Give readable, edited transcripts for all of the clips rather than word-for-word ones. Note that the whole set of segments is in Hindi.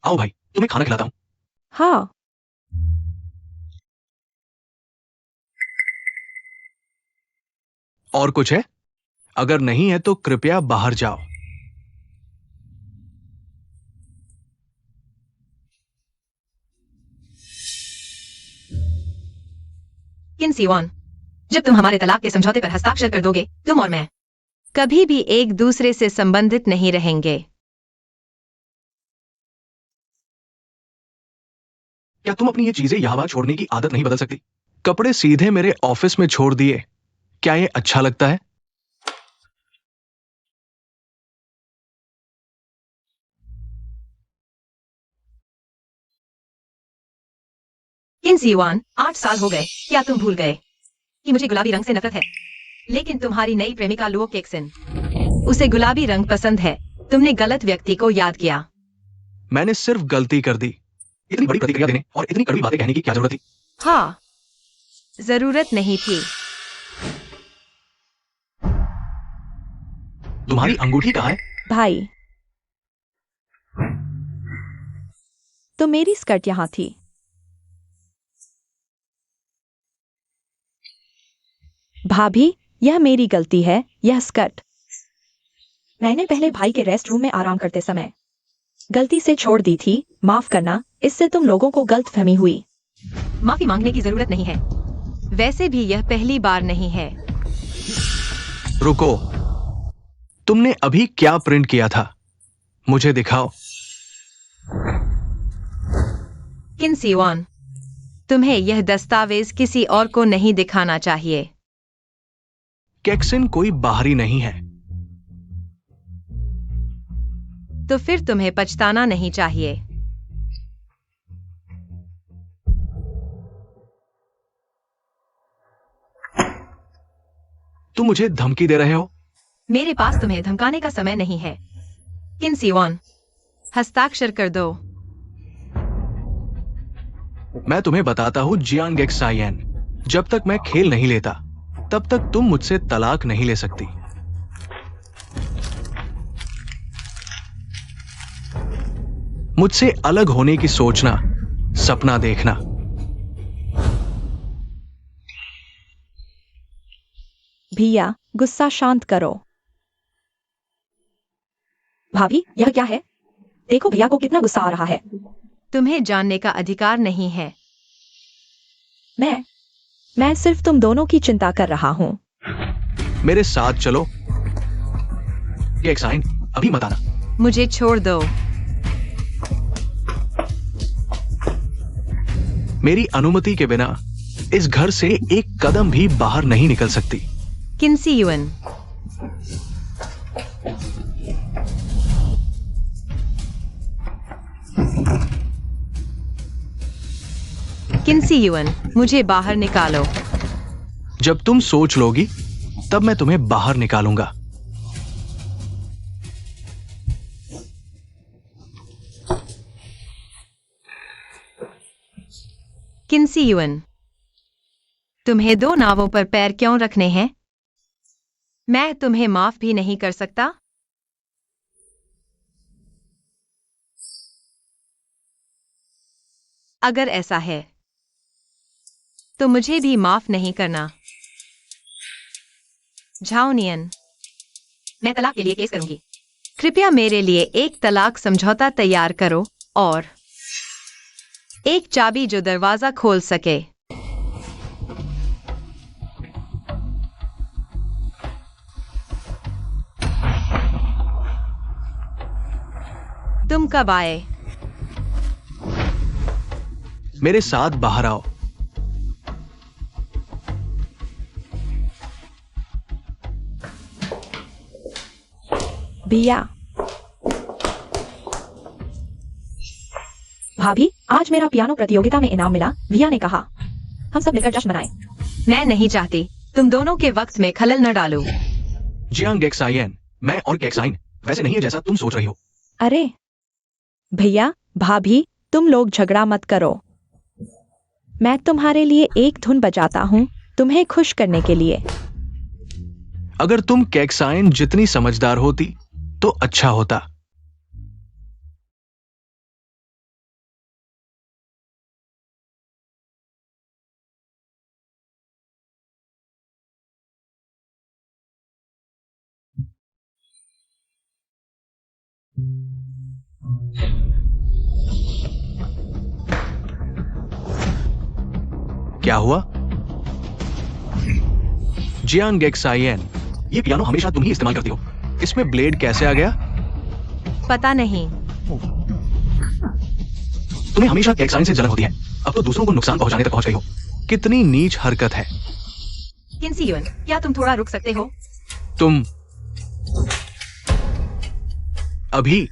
आओ भाई, तुम्हें खाना खिलाता हूँ। हाँ। और कुछ है? अगर नहीं है तो कृपया बाहर जाओ। किन सीवान, जब तुम हमारे तलाक के समझौते पर हस्ताक्षर कर दोगे, तुम और मैं कभी भी एक दूसरे से संबंधित नहीं रहेंगे। क्या तुम अपनी ये चीजें यहाँ छोड़ने की आदत नहीं बदल सकती? कपड़े सीधे मेरे ऑफिस में छोड़ दिए, क्या ये अच्छा लगता है? किन सीवान, 8 साल हो गए, क्या तुम भूल गए कि मुझे गुलाबी रंग से नफरत है? लेकिन तुम्हारी नई प्रेमिका लुओ केक्सन, उसे गुलाबी रंग पसंद है। तुमने गलत व्यक्ति को याद किया। मैंने सिर्फ गलती कर दी। इतनी बड़ी प्रतिक्रिया देने और इतनी कड़वी बातें कहने की क्या जरूरत थी? हाँ, जरूरत नहीं थी। तुम्हारी अंगूठी कहाँ है? भाई, तो मेरी स्कर्ट यहाँ थी। भाभी, यह मेरी गलती है, यह स्कर्ट मैंने पहले भाई के रेस्ट रूम में आराम करते समय गलती से छोड़ दी थी। माफ करना, इससे तुम लोगों को गलतफहमी हुई। माफी मांगने की जरूरत नहीं है। वैसे भी यह पहली बार नहीं है। रुको, तुमने अभी क्या प्रिंट किया था? मुझे दिखाओ। किन सीवान, तुम्हें यह दस्तावेज किसी और को नहीं दिखाना चाहिए। केक्सिन कोई बाहरी नहीं है। तो फिर तुम्हें पछताना नहीं चाहिए। तुम मुझे धमकी दे रहे हो? मेरे पास तुम्हें धमकाने का समय नहीं है। किन सीवान, हस्ताक्षर कर दो। मैं तुम्हें बताता हूं जियांग गेक्साइएन, जब तक मैं खेल नहीं लेता तब तक तुम मुझसे तलाक नहीं ले सकती। मुझसे अलग होने की सोचना, सपना देखना। भैया, गुस्सा शांत करो। भाभी, यह क्या है? देखो भैया को कितना गुस्सा आ रहा है। तुम्हें जानने का अधिकार नहीं है। मैं सिर्फ तुम दोनों की चिंता कर रहा हूँ। मेरे साथ चलो। गेक्साइन, अभी मत आना। मुझे छोड़ दो। मेरी अनुमति के बिना इस घर से एक कदम भी बाहर नहीं निकल सकती। किन सीयुन, किन सीयुन, मुझे बाहर निकालो। जब तुम सोच लोगी तब मैं तुम्हें बाहर निकालूंगा। किन सीयुन, तुम्हें 2 नावों पर पैर क्यों रखने हैं? मैं तुम्हें माफ भी नहीं कर सकता। अगर ऐसा है तो मुझे भी माफ नहीं करना। झाओनियन, मैं तलाक के लिए केस करूंगी। कृपया मेरे लिए एक तलाक समझौता तैयार करो और एक चाबी जो दरवाजा खोल सके। तुम कब आए? मेरे साथ बाहर आओ। भैया, भाभी, आज मेरा पियानो प्रतियोगिता में इनाम मिला। भैया ने कहा हम सब मिलकर जश्न मनाएं। मैं नहीं चाहती तुम दोनों के वक्त में खलल न डालो। जियांग गेक्साइएन, मैं और गेक्साइन वैसे नहीं है जैसा तुम सोच रही हो। अरे भैया, भाभी, तुम लोग झगड़ा मत करो। मैं तुम्हारे लिए एक धुन बजाता हूँ, तुम्हें खुश करने के लिए। अगर तुम केक्साइन जितनी समझदार होती तो अच्छा होता। क्या हुआ? जियांग एक्साइएन, ये पियानो हमेशा तुम ही इस्तेमाल करती हो। इसमें ब्लेड कैसे आ गया? पता नहीं। तुम्हें हमेशा एक्साइन से जलन होती है। अब तो दूसरों को नुकसान पहुंचाने तक पहुंच गई हो। कितनी नीच हरकत है। किन्सी युएन, क्या तुम थोड़ा रुक सकते हो? तुम अभी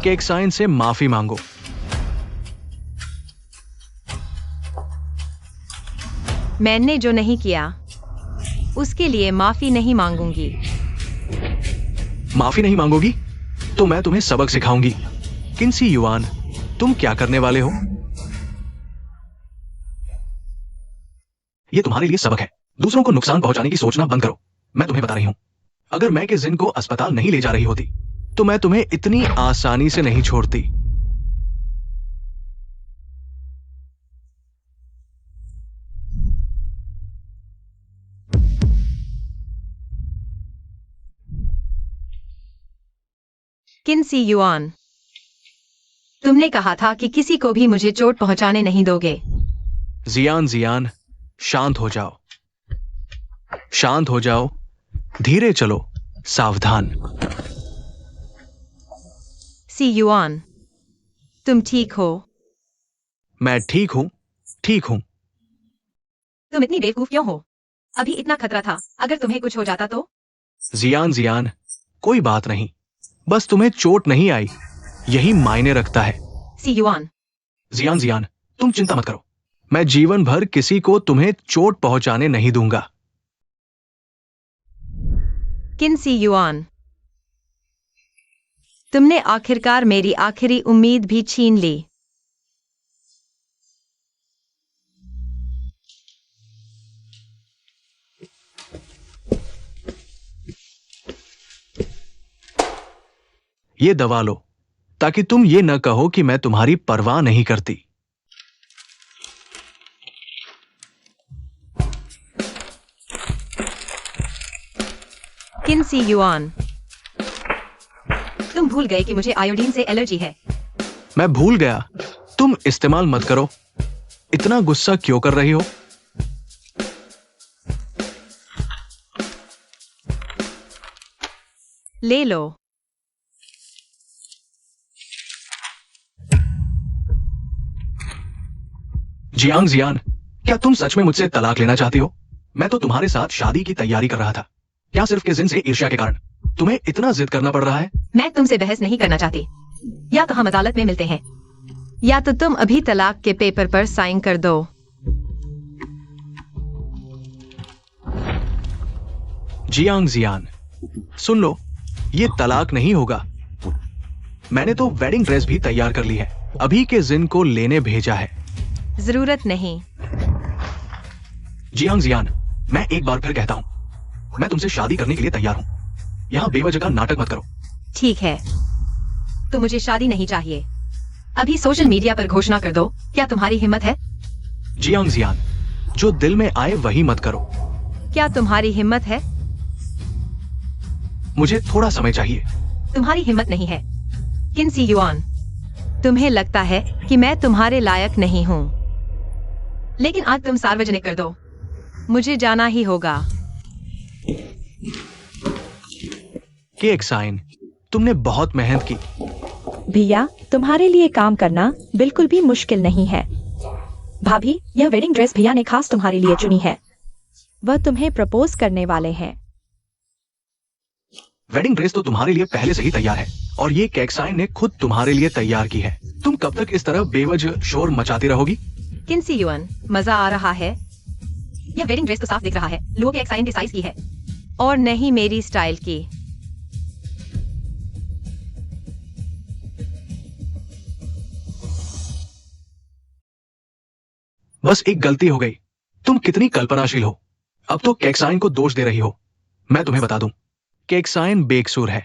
केक्साइन से माफी मांगो। मैंने जो नहीं किया उसके लिए माफी नहीं मांगूंगी। माफी नहीं मांगोगी तो मैं तुम्हें सबक सिखाऊंगी। किन्सी युआन, तुम क्या करने वाले हो? यह तुम्हारे लिए सबक है। दूसरों को नुकसान पहुंचाने की सोचना बंद करो। मैं तुम्हें बता रही हूं, अगर मैं के जिन को अस्पताल नहीं ले जा रही होती तो मैं तुम्हें इतनी आसानी से नहीं छोड़ती। किन्सी युआन, तुमने कहा था कि किसी को भी मुझे चोट पहुंचाने नहीं दोगे। जियान जियान, शांत हो जाओ। शांत हो जाओ। धीरे चलो, सावधान। सी युआन, तुम ठीक हो? मैं ठीक हूं, ठीक हूं। तुम इतनी बेवकूफ क्यों हो? अभी इतना खतरा था, अगर तुम्हें कुछ हो जाता तो? जियान जियान, कोई बात नहीं। बस तुम्हें चोट नहीं आई, यही मायने रखता है। सी युआन, जियान जियान, तुम चिंता मत करो। मैं जीवन भर किसी को तुम्हें चोट पहुंचाने नहीं दूंगा। किन्सी युआन, तुमने आखिरकार मेरी आखिरी उम्मीद भी छीन ली। ये दवा लो, ताकि तुम ये न कहो कि मैं तुम्हारी परवाह नहीं करती। किन्सी युआन, तुम भूल गए कि मुझे आयोडीन से एलर्जी है। मैं भूल गया, तुम इस्तेमाल मत करो। इतना गुस्सा क्यों कर रही हो? ले लो। जियांग जियान, क्या तुम सच में मुझसे तलाक लेना चाहती हो? मैं तो तुम्हारे साथ शादी की तैयारी कर रहा था। क्या सिर्फ के जिन से ईर्ष्या के कारण तुम्हें इतना जिद करना पड़ रहा है? मैं तुमसे बहस नहीं करना चाहती। या तो हम अदालत में मिलते हैं, या तो तुम अभी तलाक के पेपर पर साइन कर दो। जियांग जियान, सुन लो, ये तलाक नहीं होगा। मैंने तो वेडिंग ड्रेस भी तैयार कर ली है। अभी के जिन को लेने भेजा है। जरूरत नहीं। जियांग जियान, मैं एक बार फिर कहता हूं, मैं तुमसे शादी करने के लिए तैयार हूं। यहां बेवजह का नाटक मत करो। ठीक है, तो मुझे शादी नहीं चाहिए। अभी सोशल मीडिया पर घोषणा कर दो। क्या तुम्हारी हिम्मत है? जियांग जियान, जो दिल में आए वही मत करो। क्या तुम्हारी हिम्मत है? मुझे थोड़ा समय चाहिए। तुम्हारी हिम्मत नहीं है। किन्सी युआन, तुम्हें लगता है कि मैं तुम्हारे लायक नहीं हूं, लेकिन आज तुम सार्वजनिक कर दो। मुझे जाना ही होगा। केक्साइन, तुमने बहुत मेहनत की। भैया, तुम्हारे लिए काम करना बिल्कुल भी मुश्किल नहीं है। भाभी, यह वेडिंग ड्रेस भैया ने खास तुम्हारे लिए चुनी है। वह तुम्हें प्रपोज करने वाले हैं। वेडिंग ड्रेस तो तुम्हारे लिए पहले से ही तैयार है, और ये केक्साइन ने खुद तुम्हारे लिए तैयार की है। तुम कब तक इस तरह बेवजह शोर मचाती रहोगी? किन्सी युआन, मजा आ रहा है? यह वेडिंग ड्रेस तो साफ दिख रहा है लोगों के एक्साइन के साइज की है, और नहीं मेरी स्टाइल की। बस एक गलती हो गई। तुम कितनी कल्पनाशील हो। अब तो केक्साइन को दोष दे रही हो। मैं तुम्हें बता दूं, केक्साइन बेकसूर है।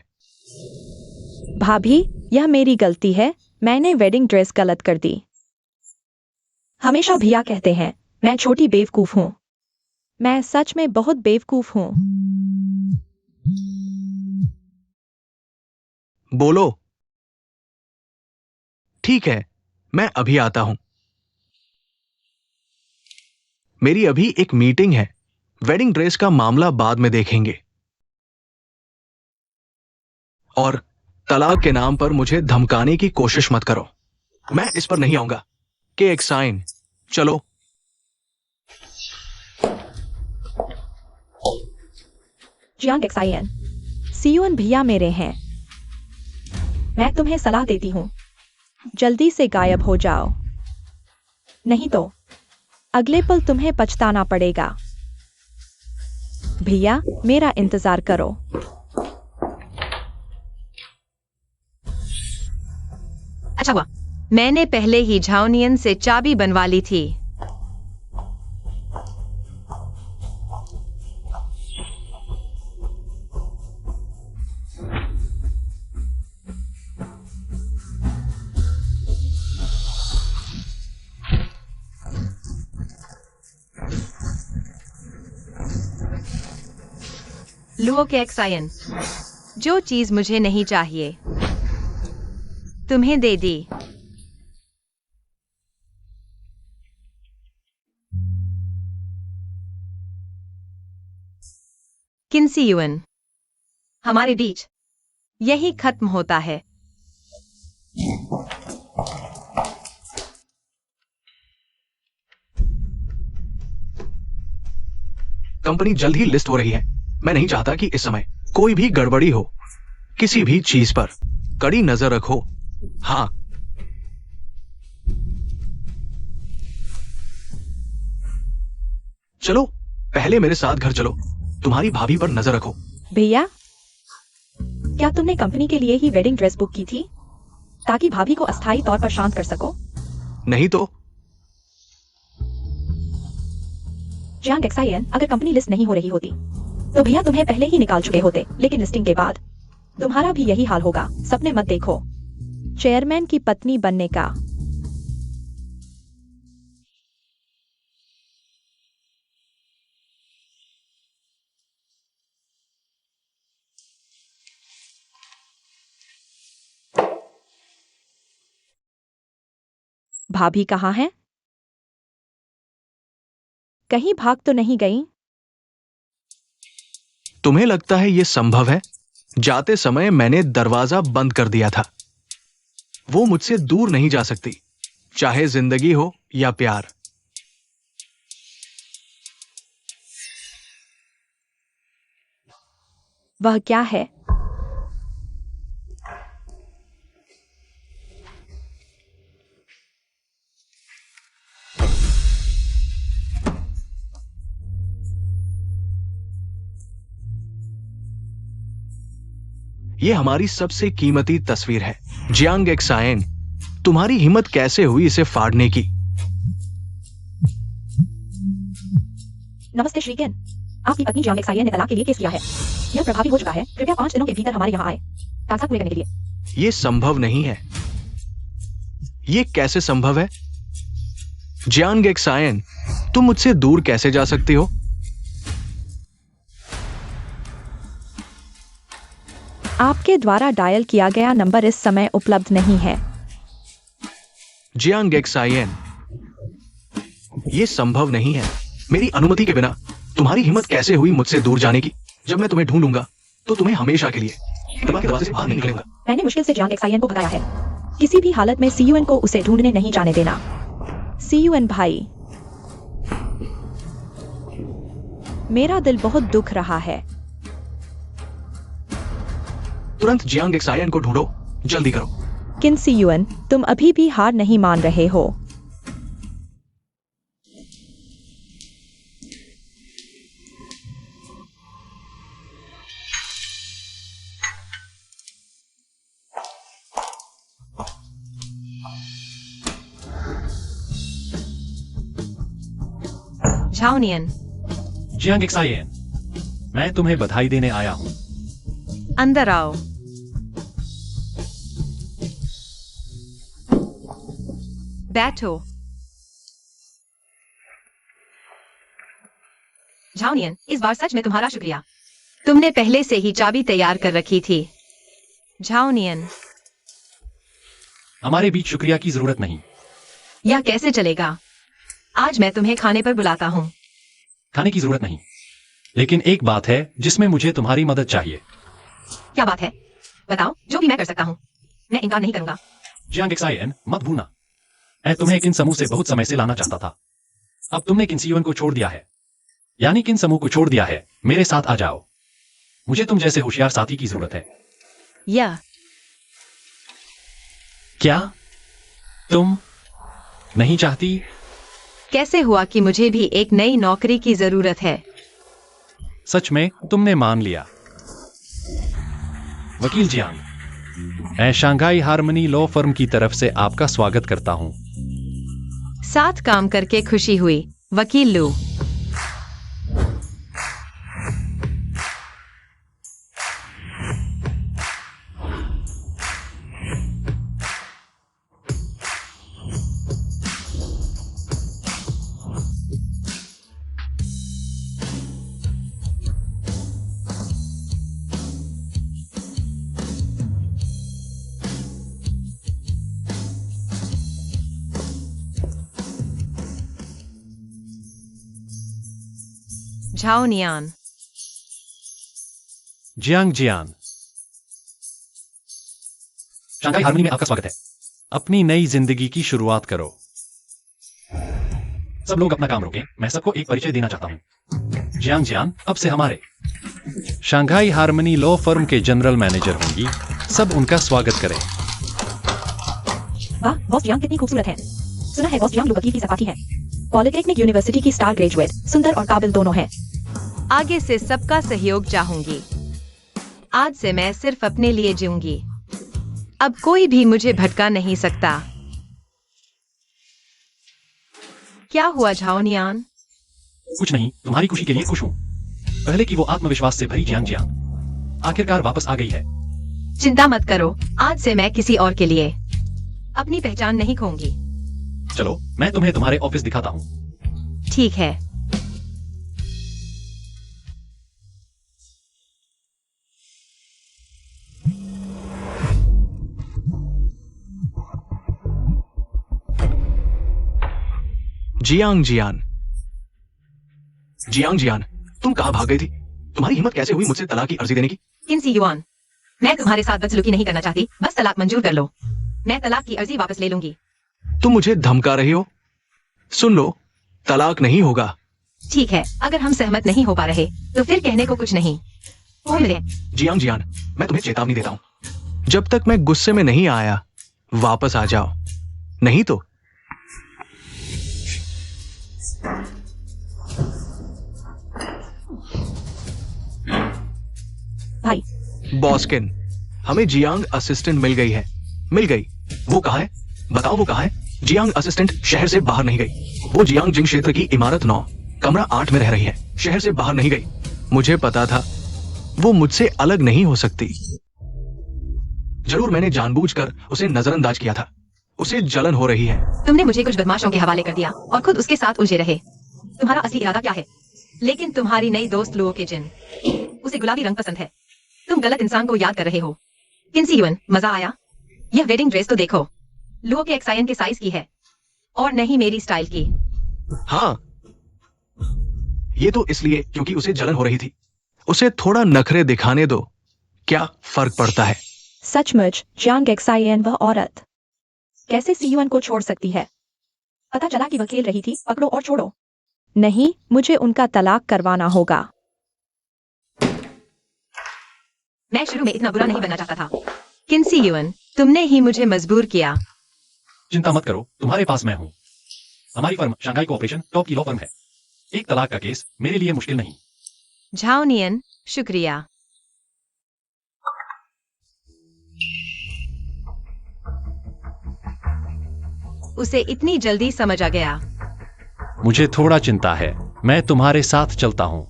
भाभी, यह मेरी गलती है। मैंने वेडिंग ड्रेस गलत कर दी। हमेशा भैया कहते हैं मैं छोटी बेवकूफ हूँ। मैं सच में बहुत बेवकूफ हूँ। बोलो। ठीक है, मैं अभी आता हूं। मेरी अभी एक मीटिंग है। वेडिंग ड्रेस का मामला बाद में देखेंगे। और तलाक के नाम पर मुझे धमकाने की कोशिश मत करो। मैं इस पर नहीं आऊंगा। के एक साइन। चलो। जियांग एक्साइन, सीयूएन भैया मेरे हैं। मैं तुम्हें सलाह देती हूँ, जल्दी से गायब हो जाओ, नहीं तो अगले पल तुम्हें पछताना पड़ेगा। भैया, मेरा इंतजार करो। अच्छा हुआ, मैंने पहले ही झाओनियन से चाबी बनवा ली थी। लुओ के एक्साइन, जो चीज मुझे नहीं चाहिए तुम्हें दे दी। किन्सी युएन, हमारे बीच यही खत्म होता है। कंपनी जल्द ही लिस्ट हो रही है। मैं नहीं चाहता कि इस समय कोई भी गड़बड़ी हो। किसी भी चीज पर कड़ी नजर रखो। हाँ, चलो पहले मेरे साथ घर चलो। तुम्हारी भाभी पर नजर रखो। भैया, क्या तुमने कंपनी के लिए ही वेडिंग ड्रेस बुक की थी ताकि भाभी को अस्थायी तौर पर शांत कर सको? नहीं तो जियांग एक्साइन, अगर कंपनी लिस्ट नहीं हो रही होती तो भैया तुम्हें पहले ही निकाल चुके होते, लेकिन लिस्टिंग के बाद तुम्हारा भी यही हाल होगा। सपने मत देखो चेयरमैन की पत्नी बनने का। भाभी कहाँ है? कहीं भाग तो नहीं गई? तुम्हें लगता है यह संभव है? जाते समय मैंने दरवाजा बंद कर दिया था। वो मुझसे दूर नहीं जा सकती, चाहे जिंदगी हो या प्यार। वह क्या है? यह हमारी सबसे कीमती तस्वीर है। जियांग एक्साइन, तुम्हारी हिम्मत कैसे हुई इसे फाड़ने की? नमस्ते श्रीकेन, आपकी पत्नी जियांग एक्साइन ने तलाक के लिए केस किया है। यह प्रभावी हो चुका है। कृपया 5 दिनों के भीतर हमारे यहाँ आए कागजात पूरे करने के लिए। यह संभव नहीं है। यह कैसे संभव है? जियांग एक्साइन, तुम मुझसे दूर कैसे जा सकती हो? आपके द्वारा डायल किया गया नंबर इस समय उपलब्ध नहीं है। जियांग एक्साइन, यह संभव नहीं है। मेरी अनुमति के बिना तुम्हारी हिम्मत कैसे हुई मुझसे दूर जाने की? जब मैं तुम्हें ढूंढूंगा तो तुम्हें हमेशा के लिए दरवाजे से बाहर नहीं निकलूंगा। मैंने मुश्किल से जियांग एक्साइन को भगाया है। किसी भी हालत में सीयूएन को उसे ढूंढने नहीं जाने देना। सीयूएन भाई, मेरा दिल बहुत दुख रहा है। तुरंत जियांग एक्साइन को ढूंढो, जल्दी करो। किन सीयूएन, तुम अभी भी हार नहीं मान रहे हो? झाओनियन, जियांग एक्साइन, मैं तुम्हें बधाई देने आया हूं। अंदर आओ। बैठो। झाओनियन, इस बार सच में तुम्हारा शुक्रिया। तुमने पहले से ही चाबी तैयार कर रखी थी। झाओनियन, हमारे बीच शुक्रिया की जरूरत नहीं। यह कैसे चलेगा? आज मैं तुम्हें खाने पर बुलाता हूँ। खाने की जरूरत नहीं, लेकिन एक बात है जिसमें मुझे तुम्हारी मदद चाहिए। क्या बात है? बताओ, जो भी मैं कर सकता हूँ। मैं इनकार नहीं करूंगा। जियांग XIN, मत भूलना, मैं तुम्हें किन समूह से बहुत समय से लाना चाहता था। अब तुमने किन्सियुअन को छोड़ दिया है, यानी किन समूह को छोड़ दिया है। मेरे साथ आ जाओ, मुझे तुम जैसे होशियार साथी की जरूरत है। यह क्या तुम नहीं चाहती? कैसे हुआ कि मुझे भी एक नई नौकरी की जरूरत है? सच में तुमने मान लिया। वकील जियांग, मैं शंघाई हार्मनी लॉ फर्म की तरफ से आपका स्वागत करता हूं। साथ काम करके खुशी हुई, वकील लू। झाओ नियान। जियांग जियान, शंघाई हार्मनी में आपका स्वागत है। अपनी नई जिंदगी की शुरुआत करो। सब लोग अपना काम रोकें, मैं सबको एक परिचय देना चाहता हूं। जियांग जियान अब से हमारे शंघाई हार्मनी लॉ फर्म के जनरल मैनेजर होंगी। सब उनका स्वागत करें। वाह, बॉस जियांग कितनी खूबसूरत है। सुना है बॉस जियांग वकील की सपाटी है। पॉलिटेक्निक यूनिवर्सिटी की स्टार ग्रेजुएट, सुंदर और काबिल दोनों हैं। आगे से सबका सहयोग चाहूंगी। आज से मैं सिर्फ अपने लिए जीऊंगी। अब कोई भी मुझे भटका नहीं सकता। क्या हुआ झाओ नियान? कुछ नहीं, तुम्हारी खुशी के लिए खुश हूं। पहले की वो आत्मविश्वास से भरी जियांग जियांग आखिरकार वापस आ गई है। चिंता मत करो, आज से मैं किसी और के लिए अपनी पहचान नहीं खोऊंगी। चलो, मैं तुम्हें तुम्हारे ऑफिस दिखाता हूं। ठीक है। जियांग जियान, जियांग जियान, तुम कहाँ भाग गई थी? तुम्हारी हिम्मत कैसे हुई मुझसे तलाक की अर्जी देने की? किन्सियुआन, मैं तुम्हारे साथ बदसलूकी नहीं करना चाहती, बस तलाक मंजूर कर लो। मैं तलाक की अर्जी वापस ले लूंगी। तुम मुझे धमका रही हो? सुन लो, तलाक नहीं होगा। ठीक है, अगर हम सहमत नहीं हो पा रहे तो फिर कहने को कुछ नहीं। वो मिले। जियांग जियान, मैं तुम्हें चेतावनी देता हूं, जब तक मैं गुस्से में नहीं आया वापस आ जाओ, नहीं तो भाई, बॉस्किन, हमें जियांग असिस्टेंट मिल गई है। मिल गई? वो कहाँ है? बताओ वो कहाँ है? जियांग असिस्टेंट शहर से बाहर नहीं गई। वो जियांग जिंग क्षेत्र की इमारत 9 कमरा 8 में रह रही है। शहर से बाहर नहीं गई। मुझे पता था वो मुझसे अलग नहीं हो सकती। जरूर मैंने जानबूझकर उसे नजरअंदाज किया था। उसे जलन हो रही है। तुमने मुझे कुछ बदमाशों के हवाले कर दिया और खुद उसके साथ उलझे रहे। तुम्हारा असली इरादा क्या है? लेकिन तुम्हारी नई दोस्त लुओ के जिन, उसे गुलाबी रंग पसंद है। तुम गलत इंसान को याद कर रहे हो। किन्सियुआन, मजा आया? यह वेडिंग ड्रेस तो देखो, लुओ के XIN के साइज की है और नहीं मेरी स्टाइल की। हाँ, ये तो इसलिए क्योंकि उसे जलन हो रही थी। उसे थोड़ा नखरे दिखाने दो, क्या फर्क पड़ता है? सचमुच जियांग XIN वह औरत कैसे सीयुअन को छोड़ सकती है? पता चला कि वकील रही थी, पकड़ो और छोड़ो। नहीं, मुझे उनका तलाक करवाना होगा। मैं शुरू में इतना बुरा नहीं बनना चाहता था। किन्सियुआन, तुमने ही मुझे मजबूर किया। चिंता मत करो, तुम्हारे पास मैं हूं। हमारी फर्म शंघाई कोऑपरेशन टॉप की लॉ फर्म है। एक तलाक का केस मेरे लिए मुश्किल नहीं। झाओ नियन, शुक्रिया। उसे इतनी जल्दी समझ आ गया। मुझे थोड़ा चिंता है, मैं तुम्हारे साथ चलता हूं।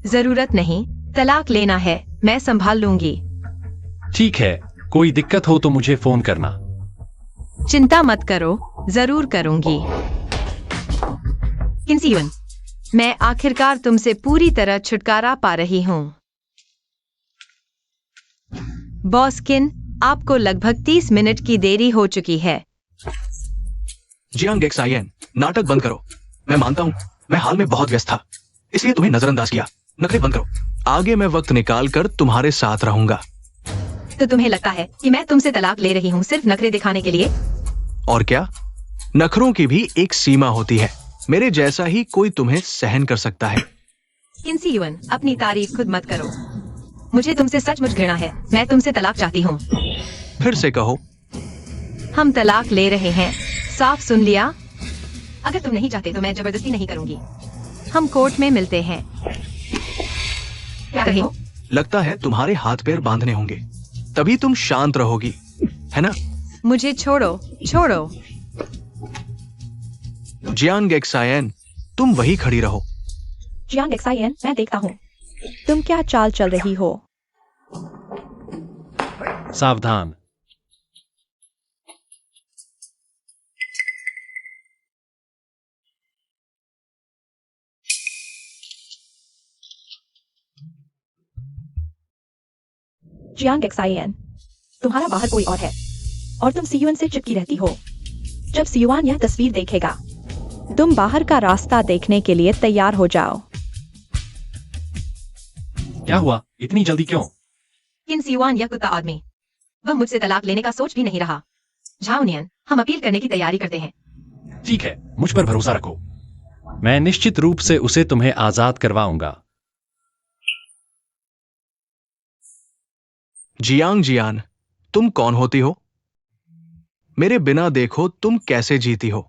जरूरत नहीं, तलाक लेना है, मैं संभाल लूंगी। ठीक है, कोई दिक्कत हो तो मुझे फोन करना। चिंता मत करो, जरूर करूंगी। किन्सियुआन, मैं आखिरकार तुमसे पूरी तरह छुटकारा पा रही हूं। बॉस्किन, आपको लगभग 30 मिनट की देरी हो चुकी है। जियांग एक्सायन, नाटक बंद करो। मैं मानता हूँ मैं हाल में बहुत व्यस्त था, इसलिए तुम्हें नजरअंदाज किया। नखरे बंद करो। आगे मैं वक्त निकाल कर तुम्हारे साथ रहूंगा। तो तुम्हें लगता है कि मैं तुमसे तलाक ले रही हूँ सिर्फ नखरे दिखाने के लिए? और क्या, नखरों की भी एक सीमा होती है। मेरे जैसा ही कोई तुम्हें सहन कर सकता है। किन्सी युअन, अपनी तारीफ खुद मत करो। मुझे तुमसे सचमुच घृणा है। मैं तुमसे तलाक चाहती हूँ। फिर से कहो। हम तलाक ले रहे हैं। साफ सुन लिया? अगर तुम नहीं चाहते तो मैं जबरदस्ती नहीं करूंगी। हम कोर्ट में मिलते हैं। क्या कहे हो? लगता है तुम्हारे हाथ पैर बांधने होंगे, तभी तुम शांत रहोगी, है ना? मुझे छोड़ो, छोड़ो। जियांग एक्सायन, तुम वही खड़ी रहो। जियांग एक्सायन, मैं देखता हूँ तुम क्या चाल चल रही हो। सावधान। जियांग एक्सायन, तुम्हारा बाहर कोई और है और तुम सीयुआन से चिपकी रहती हो। जब सीयुआन यह तस्वीर देखेगा, तुम बाहर का रास्ता देखने के लिए तैयार हो जाओ। क्या हुआ? इतनी जल्दी क्यों? किन्सी युअन, यह कुत्ता आदमी, वह मुझसे तलाक लेने का सोच भी नहीं रहा। झाओ नियन, हम अपील करने की तैयारी करते हैं। ठीक है, मुझ पर भरोसा रखो। मैं निश्चित रूप से उसे तुम्हें आजाद करवाऊंगा। जियांग जियान, तुम कौन होती हो? मेरे बिना देखो तुम कैसे जीती हो?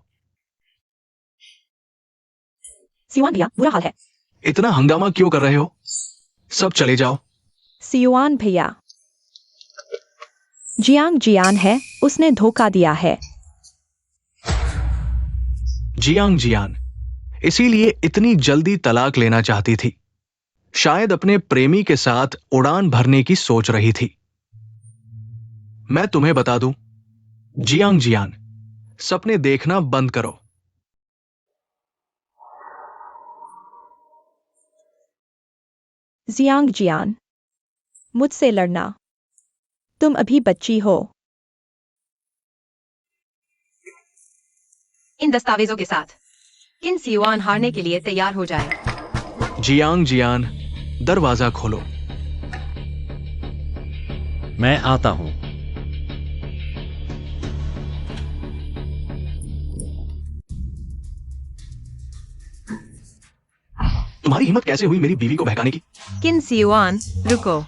सीयुआन भैया, बुरा हाल है। इतना हंगामा क्यों कर रहे हो? सब चले जाओ। सीयुआन भैया, जियांग जियान है, उसने धोखा दिया है। जियांग जियान इसीलिए इतनी जल्दी तलाक लेना चाहती थी। शायद अपने प्रेमी के साथ उड़ान भरने की सोच रही थी। मैं तुम्हें बता दूं, जियांग जियान, सपने देखना बंद करो। जियांग जियान, मुझसे लड़ना, तुम अभी बच्ची हो। इन दस्तावेजों के साथ किन्सी युअन हारने के लिए तैयार हो जाए। जियांग जियान, दरवाजा खोलो। मैं आता हूं। तुम्हारी हिम्मत कैसे हुई मेरी बीवी को बहकाने की? किन्सी युअन, रुको।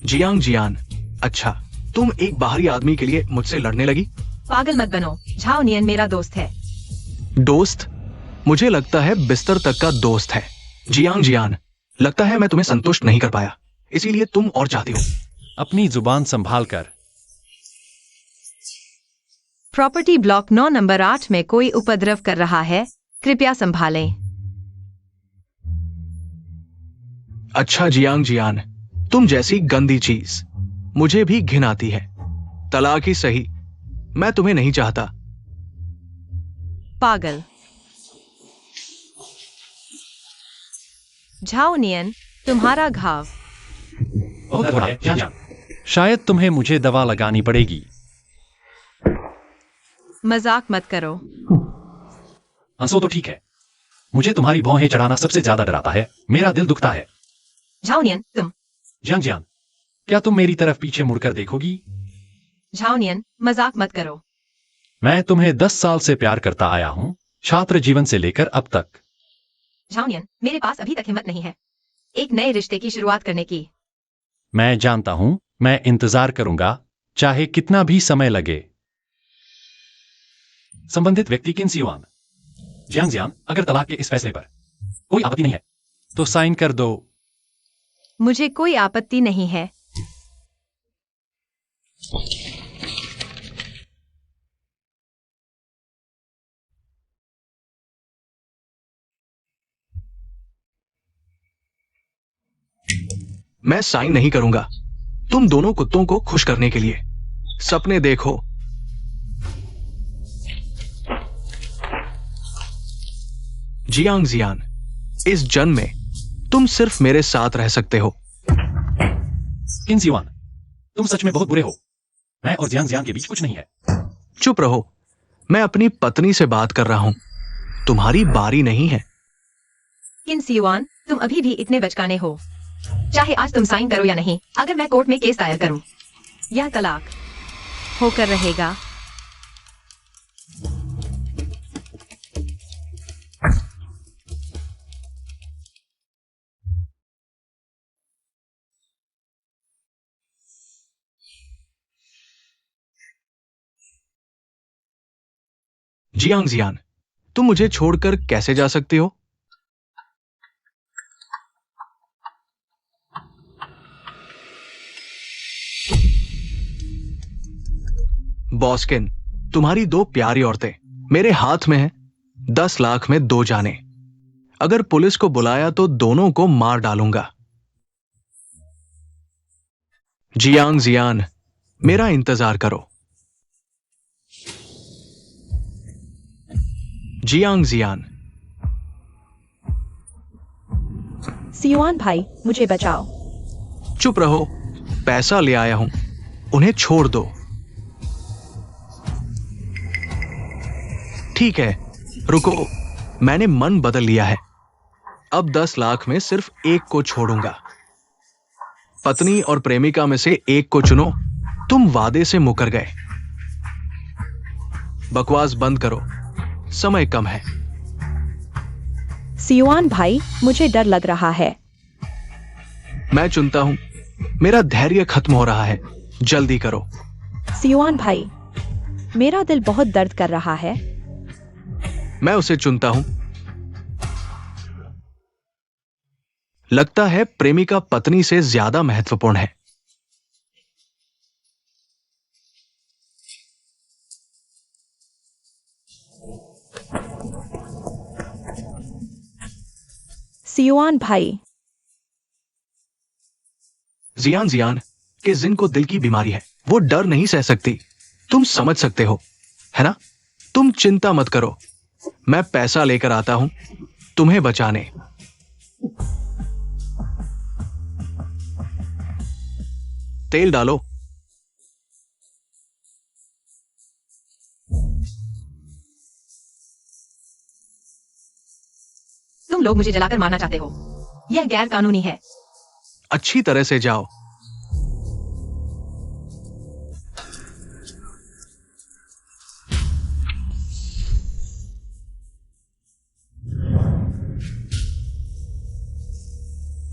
जियांग जियान, अच्छा, तुम एक बाहरी आदमी के लिए मुझसे लड़ने लगी? पागल मत बनो। झाओ नियन मेरा दोस्त है। दोस्त? मुझे लगता है बिस्तर तक का दोस्त है। जियांग जियान, लगता है मैं तुम्हें संतुष्ट नहीं कर पाया, इसीलिए तुम और चाहती हो। अपनी जुबान संभाल कर। प्रॉपर्टी ब्लॉक 9 नंबर 8 में कोई उपद्रव कर रहा है, कृपया संभालें। अच्छा जियांग जियान, तुम जैसी गंदी चीज मुझे भी घिन आती है। तलाक ही सही, मैं तुम्हें नहीं चाहता। पागल। झाओ नियन, तुम्हारा घाव। बहुत बड़ा है, जियांग। शायद तुम्हें मुझे दवा लगानी पड़ेगी। मजाक मत करो। हंसो तो ठीक है। मुझे तुम्हारी भौहें चढ़ाना सबसे ज्यादा डराता है। मेरा दिल दुखता है। झाओ नियन, तुम। जियांग जियान, क्या तुम मेरी तरफ पीछे मुड़कर देखोगी? झाओ नियन, मजाक मत करो। मैं तुम्हें 10 साल से प्यार करता आया हूं, छात्र जीवन से लेकर अब तक। झाओ नियन, मेरे पास अभी तक हिम्मत नहीं है एक नए रिश्ते की शुरुआत करने की। मैं जानता हूं, मैं इंतजार करूंगा, चाहे कितना भी समय लगे। संबंधित व्यक्ति किन्सी युअन। जियांग जियान, अगर तलाक के इस फैसले पर कोई आपत्ति नहीं है तो साइन कर दो। मुझे कोई आपत्ति नहीं है। मैं साइन नहीं करूंगा, तुम दोनों कुत्तों को खुश करने के लिए। सपने देखो। जियांग जियान, इस जन्म में तुम सिर्फ मेरे साथ रह सकते हो। किन सिवान, तुम सच में बहुत बुरे हो। मैं और जियांग जियांग के बीच कुछ नहीं है। चुप रहो, मैं अपनी पत्नी से बात कर रहा हूं, तुम्हारी बारी नहीं है। किन सियुआन, तुम अभी भी इतने बचकाने हो। चाहे आज तुम साइन करो या नहीं, अगर मैं कोर्ट में केस दायर करूं, यह तलाक होकर रहेगा। जियांग जियान, तुम मुझे छोड़कर कैसे जा सकते हो? बॉस्किन, तुम्हारी दो प्यारी औरतें मेरे हाथ में हैं। 10 लाख में 2 जाने। अगर पुलिस को बुलाया तो दोनों को मार डालूंगा। जियांग जियान, मेरा इंतजार करो। जियांग जियान। सियुआन भाई, मुझे बचाओ। चुप रहो, पैसा ले आया हूं, उन्हें छोड़ दो। ठीक है, रुको, मैंने मन बदल लिया है। अब 10 लाख में सिर्फ एक को छोड़ूंगा। पत्नी और प्रेमिका में से एक को चुनो। तुम वादे से मुकर गए। बकवास बंद करो, समय कम है। सियुआन भाई, मुझे डर लग रहा है। मैं चुनता हूं, मेरा धैर्य खत्म हो रहा है, जल्दी करो। सियुआन भाई, मेरा दिल बहुत दर्द कर रहा है। मैं उसे चुनता हूं। लगता है प्रेमिका पत्नी से ज्यादा महत्वपूर्ण है। सियुआन भाई। जियान जियान, कि जिन को दिल की बीमारी है, वो डर नहीं सह सकती। तुम समझ सकते हो, है ना? तुम चिंता मत करो, मैं पैसा लेकर आता हूं तुम्हें बचाने। तेल डालो। तुम लोग मुझे जलाकर मारना चाहते हो। यह गैर कानूनी है। अच्छी तरह से जाओ।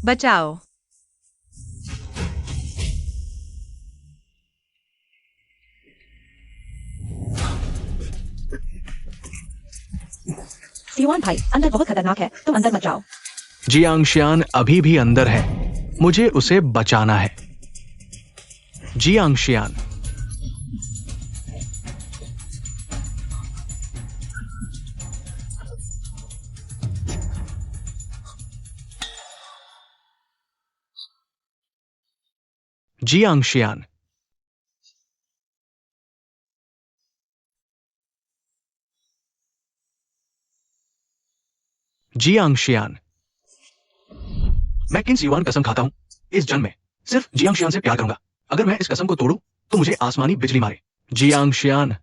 बचाओ। सियुआन भाई, अंदर बहुत खतरनाक है, तुम अंदर मत जाओ। जियांगशियान अभी भी अंदर है, मुझे उसे बचाना है। जियांगशियान। जियांगशियान। जियांगशियान। मैं किन सियुआन कसम खाता हूं, इस जन्म में सिर्फ जियांगशियान से प्यार करूंगा। अगर मैं इस कसम को तोड़ूं तो मुझे आसमानी बिजली मारे। जियांगशियान,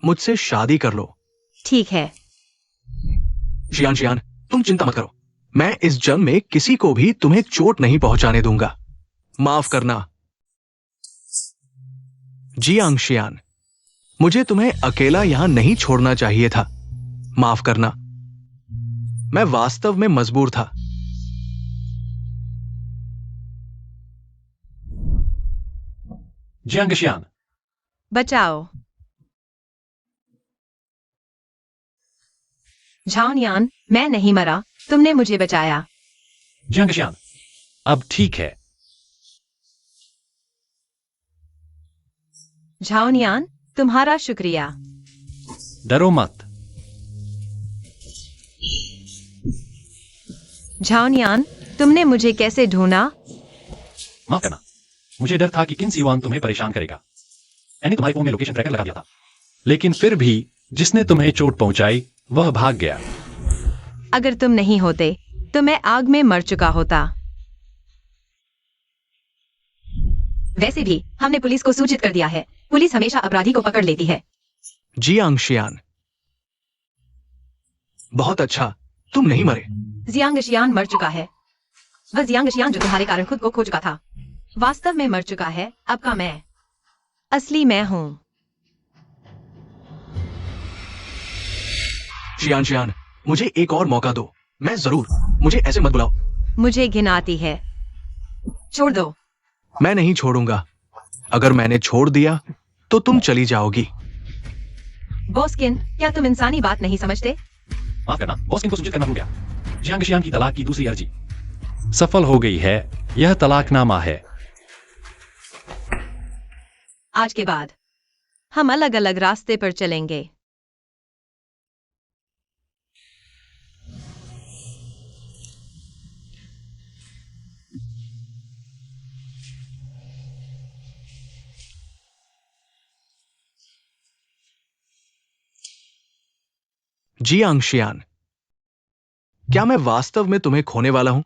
मुझसे शादी कर लो। ठीक है। जियांगशियान, तुम चिंता मत करो, मैं इस जन्म में किसी को भी तुम्हें चोट नहीं पहुंचाने दूंगा। माफ करना। जियांगशियान, मुझे तुम्हें अकेला यहां नहीं छोड़ना चाहिए था। माफ करना, मैं वास्तव में मजबूर था। जियांगशियान, बचाओ। झाओनियान, मैं नहीं मरा, तुमने मुझे बचाया। जियांगशियान, अब ठीक है। झाओनियान, तुम्हारा शुक्रिया। डरो मत। झाओनियान, तुमने मुझे कैसे ढूंढा? माफ करना, मुझे डर था कि किन सिवान तुम्हें परेशान करेगा। मैंने तुम्हारे फोन में लोकेशन ट्रैकर लगा दिया था, लेकिन फिर भी जिसने तुम्हें चोट पहुंचाई वह भाग गया। अगर तुम नहीं होते तो मैं आग में मर चुका होता। वैसे भी हमने पुलिस को सूचित कर दिया है। पुलिस हमेशा अपराधी को पकड़ लेती है। जियांग शियान, बहुत अच्छा, तुम नहीं मरे। जियांग शियान मर चुका है। वह जियांग शियान जो तुम्हारे कारण खुद को खो चुका था, वास्तव में मर चुका है। अब का मैं असली मैं हूँ। शियान शियान, मुझे एक और मौका दो। मैं जरूर, मुझे ऐसे मत बुलाओ। मुझे घिन आती है। छोड़ दो। मैं नहीं छोड़ूंगा। अगर मैंने छोड़ दिया तो तुम चली जाओगी। बॉस्किन, क्या तुम इंसानी बात नहीं समझते? माफ करना, बॉस्किन को सूचित करना भूल गया। जियांग शियान की तलाक की दूसरी अर्जी सफल हो गई है। यह तलाकनामा है। आज के बाद हम अलग अलग रास्ते पर चलेंगे। जियांग शियान, क्या मैं वास्तव में तुम्हें खोने वाला हूं?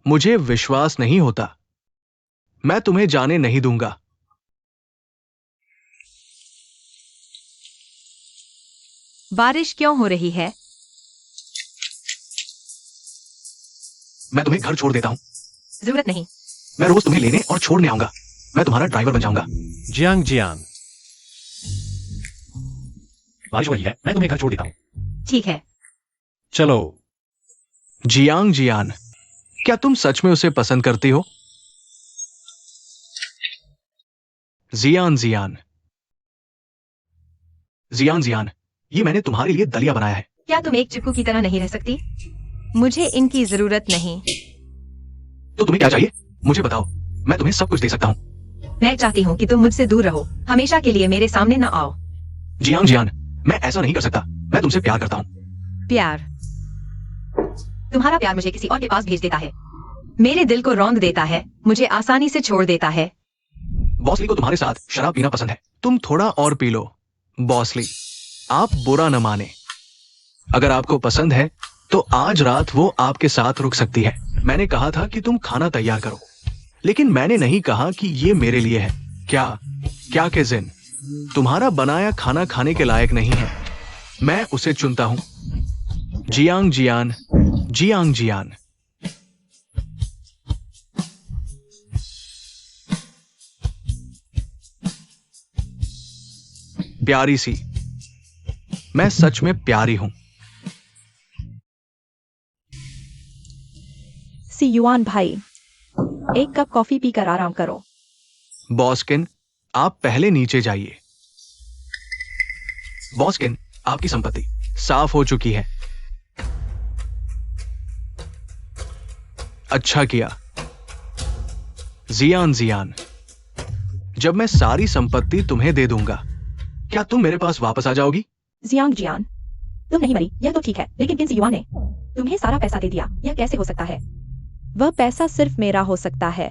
मुझे विश्वास नहीं होता। मैं तुम्हें जाने नहीं दूंगा। बारिश क्यों हो रही है? मैं तुम्हें घर छोड़ देता हूं। जरूरत नहीं। मैं रोज तुम्हें लेने और छोड़ने आऊंगा। मैं तुम्हारा ड्राइवर बन जाऊंगा। जियांग जियान, बारिश हो रही है, मैं तुम्हें घर छोड़ देता हूँ। ठीक है। चलो। जियांग जियान, क्या तुम सच में उसे पसंद करती हो? जियान जियान, जियान जियान, ये मैंने तुम्हारे लिए दलिया बनाया है। क्या तुम एक चिपकू की तरह नहीं रह सकती? मुझे इनकी जरूरत नहीं। तो तुम्हें क्या चाहिए? मुझे बताओ, मैं तुम्हें सब कुछ दे सकता हूँ। मैं चाहती हूँ कि तुम मुझसे दूर रहो, हमेशा के लिए मेरे सामने न आओ। जियांग जियान, मैं ऐसा नहीं कर सकता। मैं तुमसे प्यार करता हूँ। प्यार? तुम्हारा प्यार मुझे किसी और के पास भेज देता है, मेरे दिल को रौंद देता है, मुझे आसानी से छोड़ देता है। बॉसली को तुम्हारे साथ शराब पीना पसंद है। तुम थोड़ा और पी लो। बॉसली, आप बुरा न माने। अगर आपको पसंद है तो आज रात वो आपके साथ रुक सकती है। मैंने कहा था कि तुम खाना तैयार करो, लेकिन मैंने नहीं कहा कि ये मेरे लिए है। क्या केजिन, तुम्हारा बनाया खाना खाने के लायक नहीं है। मैं उसे चुनता हूं। जियांग जियान, जियांग जियान। प्यारी सी, मैं सच में प्यारी हूं। सी युआन भाई, एक कप कॉफी पीकर आराम करो। बॉस्किन, आप पहले नीचे जाइए। बॉस्किन, आपकी संपत्ति साफ हो चुकी है। अच्छा किया। जियान जियान, जब मैं सारी संपत्ति तुम्हें दे दूंगा, क्या तुम मेरे पास वापस आ जाओगी? जियांग जियान, तुम नहीं मरी, यह तो ठीक है, लेकिन किन युआन ने तुम्हें सारा पैसा दे दिया। यह कैसे हो सकता है? वह पैसा सिर्फ मेरा हो सकता है।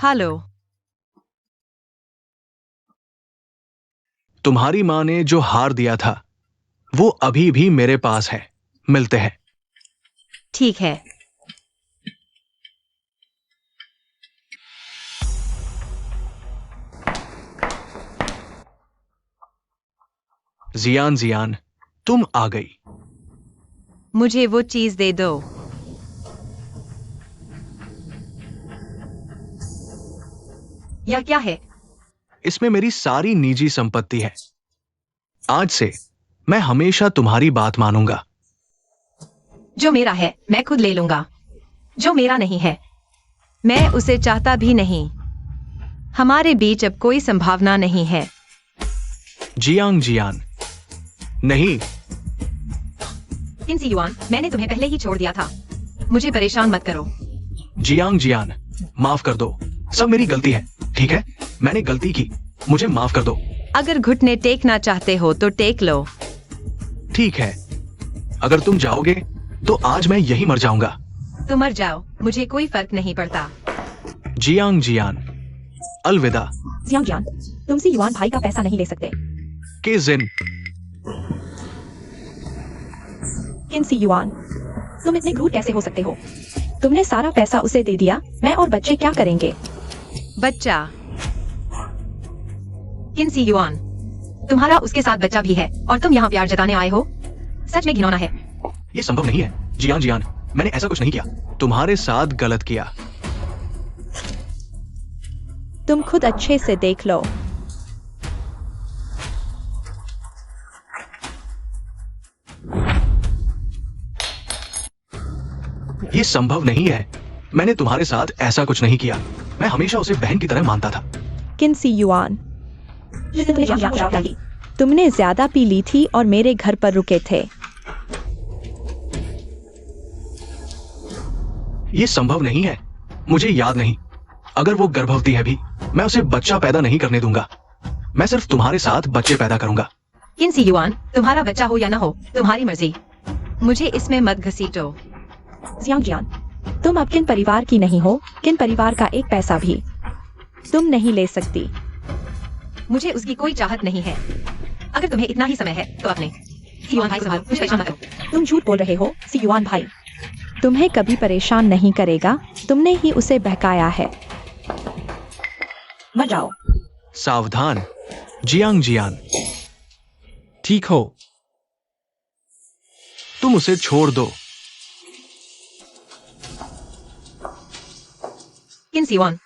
हेलो। तुम्हारी मां ने जो हार दिया था वो अभी भी मेरे पास है। मिलते हैं। ठीक है। जियान जियान, तुम आ गई। मुझे वो चीज दे दो। यह क्या है? इसमें मेरी सारी निजी संपत्ति है। आज से मैं हमेशा तुम्हारी बात मानूंगा। जो मेरा है मैं खुद ले लूंगा, जो मेरा नहीं है मैं उसे चाहता भी नहीं। हमारे बीच अब कोई संभावना नहीं है। जियांग जियान, नहीं। किन्सी युआन, मैंने तुम्हें पहले ही छोड़ दिया था, मुझे परेशान मत करो। जियांग जियान, माफ कर दो। सब मेरी गलती है, ठीक है? मैंने गलती की, मुझे माफ कर दो। अगर घुटने टेकना चाहते हो तो टेक लो। ठीक है, अगर तुम जाओगे तो आज मैं यहीं मर जाऊंगा। तुम मर जाओ, मुझे कोई फर्क नहीं पड़ता। जियांग जियान, अलविदा। जियांग जियान, तुमसे युआन भाई का पैसा नहीं ले सकते। के जिन, किन्सी युआन, तुम इतने क्रूर कैसे हो सकते हो? तुमने सारा पैसा उसे दे दिया, मैं और बच्चे क्या करेंगे? बच्चा। किन्सी युआन, तुम्हारा उसके साथ बच्चा भी है और तुम यहाँ प्यार जताने आए हो? सच में घिनौना है। ये संभव नहीं है। जियान जियान, मैंने ऐसा कुछ नहीं किया। तुम्हारे साथ गलत किया। तुम खुद अच्छे से देख लो। ये संभव नहीं है। मैंने तुम्हारे साथ ऐसा कुछ नहीं किया। मैं हमेशा उसे बहन की तरह मानता था। किन्सी युआन, तुमने ज्यादा पी ली थी और मेरे घर पर रुके थे। ये संभव नहीं है। मुझे याद नहीं। अगर वो गर्भवती है भी, मैं उसे बच्चा पैदा नहीं करने दूंगा। मैं सिर्फ तुम्हारे साथ बच्चे पैदा करूंगा। किन्सी युआन, तुम्हारा बच्चा हो या ना हो, तुम्हारी मर्जी। मुझे इसमें मत घसीटो। जियांग जियान, तुम अब किन परिवार की नहीं हो, किन परिवार का एक पैसा भी तुम नहीं ले सकती। मुझे उसकी कोई चाहत नहीं है। अगर तुम्हें इतना ही समय है तो अपने युआन भाई संभालो, मुझे परेशान मत करो। तुम झूठ बोल रहे हो, युआन भाई तुम्हें कभी परेशान नहीं करेगा। तुमने ही उसे बहकाया है। मत जाओ। सावधान, जियांग जियान। ठीक हो। तुम उसे छोड़ दो। किन्सी युआन,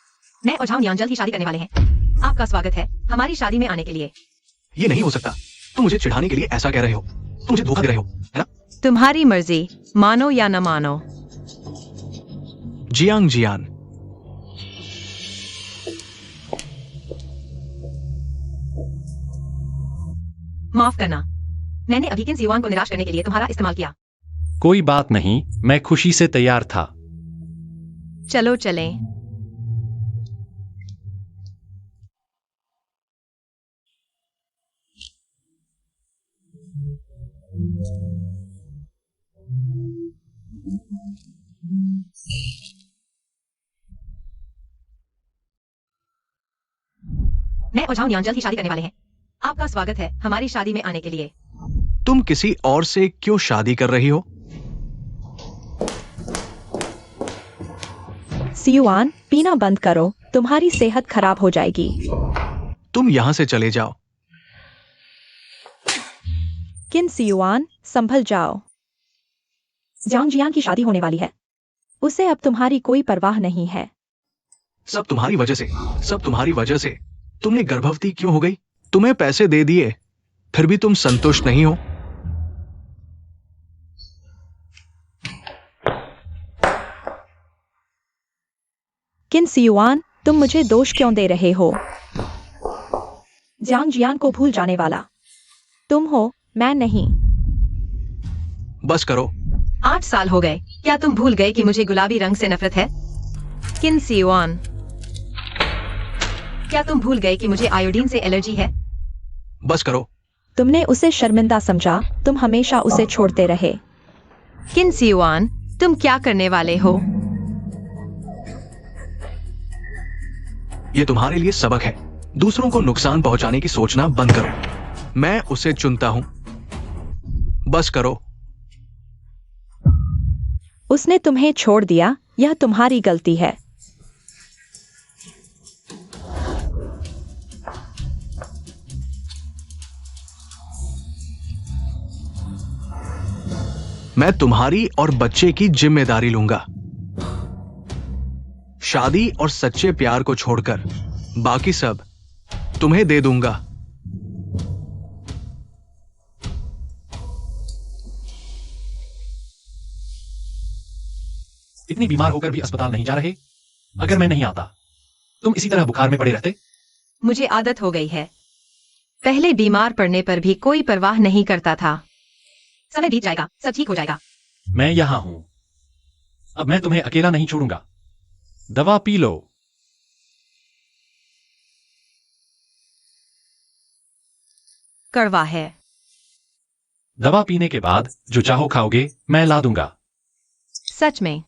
मैं और झांग नियान जल्द ही शादी करने वाले हैं। आपका स्वागत है हमारी शादी में आने के लिए। ये नहीं हो सकता। तुम मुझे चिढ़ाने के लिए ऐसा कह रहे हो। तुम मुझे धोखा दे रहे हो, है ना? तुम्हारी मर्जी, मानो या न मानो। जियांग जियान, माफ करना, मैंने अभी किन्सी युआन को निराश करने के लिए तुम्हारा इस्तेमाल किया। कोई बात नहीं, मैं खुशी से तैयार था। चलो चलें। मैं और झांग नियान जल्द ही शादी करने वाले हैं। आपका स्वागत है हमारी शादी में आने के लिए। तुम किसी और से क्यों शादी कर रही हो? युआन, पीना बंद करो, तुम्हारी सेहत खराब हो जाएगी। तुम यहां से चले जाओ। किन्सी युआन, संभल जाओ। जियांग जियान की शादी होने वाली है। उसे अब तुम्हारी कोई परवाह नहीं है। सब तुम्हारी वजह से, सब तुम्हारी वजह से। तुमने गर्भवती क्यों हो गई? तुम्हें पैसे दे दिए, फिर भी तुम संतुष्ट नहीं हो। किन्सी युआन, तुम मुझे दोष क्यों दे रहे हो? जियांग जियान को भूल जाने वाला तुम हो, मैं नहीं। बस करो। 8 साल हो गए, क्या तुम भूल गए कि मुझे गुलाबी रंग से नफरत है? किन्सी युआन, क्या तुम भूल गए कि मुझे आयोडीन से एलर्जी है? बस करो। तुमने उसे शर्मिंदा समझा, तुम हमेशा उसे छोड़ते रहे। किन्सी युआन, तुम क्या करने वाले हो? ये तुम्हारे लिए सबक है। दूसरों को नुकसान पहुंचाने की सोचना बंद करो। मैं उसे चुनता हूं। बस करो। उसने तुम्हें छोड़ दिया, यह तुम्हारी गलती है। मैं तुम्हारी और बच्चे की जिम्मेदारी लूंगा। शादी और सच्चे प्यार को छोड़कर बाकी सब तुम्हें दे दूंगा। इतनी बीमार होकर भी अस्पताल नहीं जा रहे? अगर मैं नहीं आता, तुम इसी तरह बुखार में पड़े रहते? मुझे आदत हो गई है। पहले बीमार पड़ने पर भी कोई परवाह नहीं करता था। समय बीत जाएगा, सब ठीक हो जाएगा। मैं यहां हूं। अब मैं तुम्हें अकेला नहीं छोड़ूंगा। दवा पी लो। कड़वा है। दवा पीने के बाद जो चाहो खाओगे, मैं ला दूंगा। सच में?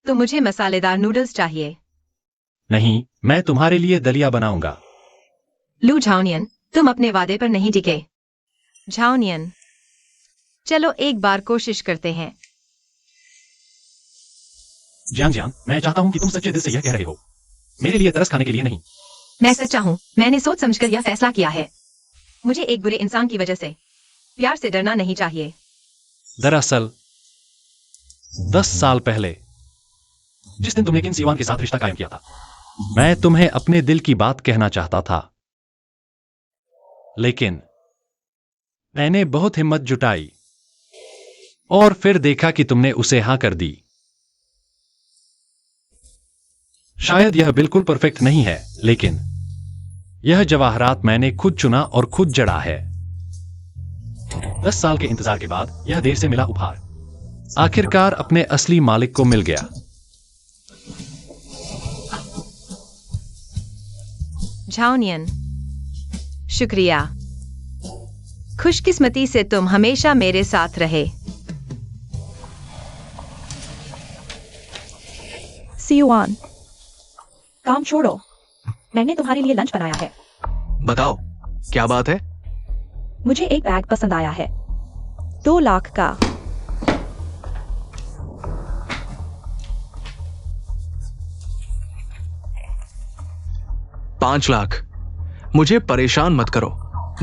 तो मुझे मसालेदार नूडल्स चाहिए। नहीं, मैं तुम्हारे लिए दलिया बनाऊंगा। लू झाओनियन, तुम अपने वादे पर नहीं टिके। झाओनियन, चलो एक बार कोशिश करते हैं। जियांग जियांग, मैं चाहता हूं कि तुम सच्चे दिल से यह कह रहे हो, मेरे लिए तरस खाने के लिए नहीं। मैं सच्चा हूँ, मैंने सोच समझकर यह फैसला किया है। मुझे एक बुरे इंसान की वजह से प्यार से डरना नहीं चाहिए। दरअसल 10 साल पहले, जिस दिन तुमने किन सीवान के साथ रिश्ता कायम किया था, मैं तुम्हें अपने दिल की बात कहना चाहता था, लेकिन मैंने बहुत हिम्मत जुटाई और फिर देखा कि तुमने उसे हां कर दी। शायद यह बिल्कुल परफेक्ट नहीं है, लेकिन यह जवाहरात मैंने खुद चुना और खुद जड़ा है। 10 साल के इंतजार के बाद यह देर से मिला उपहार आखिरकार अपने असली मालिक को मिल गया। झाओनियन, शुक्रिया। खुशकिस्मती से तुम हमेशा मेरे साथ रहे। सियुआन, काम छोड़ो, मैंने तुम्हारे लिए लंच बनाया है। बताओ, क्या बात है? मुझे एक बैग पसंद आया है, 2 लाख का। $5 लाख। मुझे परेशान मत करो